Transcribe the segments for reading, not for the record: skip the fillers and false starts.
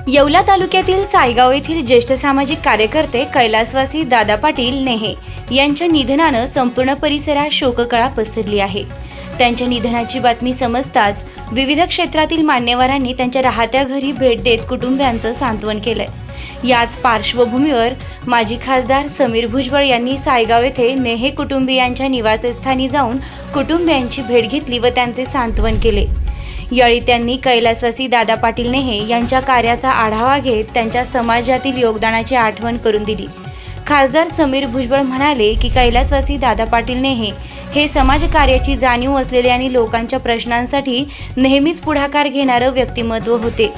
येवला तालुक्यातील सायगाव येथील ज्येष्ठ सामाजिक कार्यकर्ते कैलासवासी दादा पाटील नेहे यांच्या निधनानं संपूर्ण परिसरात शोककळा पसरली आहे। त्यांच्या निधनाची बातमी समजताच विविध क्षेत्रातील मान्यवरांनी त्यांच्या राहत्या घरी भेट देत कुटुंबियांचं सांत्वन केलंय। याच पार्श्वभूमीवर माजी खासदार समीर भुजबळ यांनी सायगाव येथे नेहे कुटुंबियांच्या निवासस्थानी जाऊन कुटुंबियांची भेट घेतली व त्यांचे सांत्वन केले। यावेळी त्यांनी कैलासवासी दादा पाटील नेहे यांच्या कार्याचा आढावा घेत त्यांच्या समाजातील योगदानाची आठवण करून दिली। खासदार समीर भुजबळ म्हणाले की कैलासवासी दादा पाटील नेहे हे समाजकार्याची जाणीव असलेले आणि लोकांच्या प्रश्नांसाठी नेहमीच पुढाकार घेणारे व्यक्तिमत्व होते।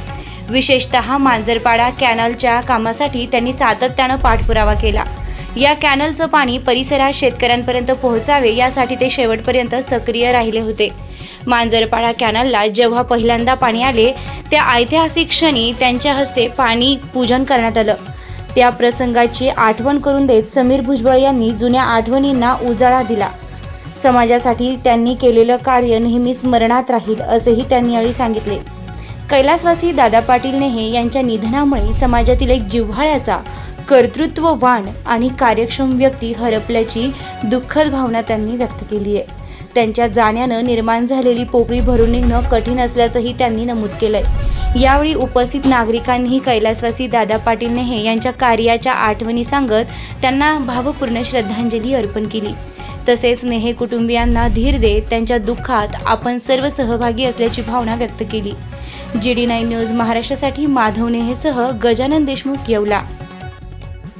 विशेषतः मांजरपाडा कॅनलच्या कामासाठी त्यांनी सातत्याने पाठपुरावा केला। या कॅनलचं पाणी परिसरात शेतकऱ्यांपर्यंत पोहोचावे यासाठी ते शेवटपर्यंत सक्रिय राहिले होते। मांजरपाडा कॅनलला जेव्हा पहिल्यांदा पाणी आले त्या ऐतिहासिक क्षणी त्यांच्या हस्ते पाणी पूजन करण्यात आलं। त्या प्रसंगाची आठवण करून देत समीर भुजबळ यांनी जुन्या आठवणींना उजाळा दिला। समाजासाठी त्यांनी केलेलं कार्य नेहमी स्मरणात राहील असेही त्यांनी यावेळी सांगितले। कैलासवासी दादा पाटील नेहे यांच्या निधनामुळे समाजातील एक जिव्हाळ्याचा, कर्तृत्ववान आणि कार्यक्षम व्यक्ती हरपल्याची दुःखद भावना त्यांनी व्यक्त केली आहे। त्यांच्या जाण्यानं निर्माण झालेली पोकळी भरून निघणं कठीण असल्याचंही त्यांनी नमूद केलंय। यावेळी उपस्थित नागरिकांनीही कैलासवासी दादा पाटील नेहे यांच्या कार्याच्या आठवणी सांगत त्यांना भावपूर्ण श्रद्धांजली अर्पण केली। तसेच नेहे कुटुंबियांना धीर देत त्यांच्या दुःखात आपण सर्व सहभागी असल्याची भावना व्यक्त केली। GD9 न्यूज महाराष्ट्रासाठी माधव नेहेसह गजानन देशमुख, येवला।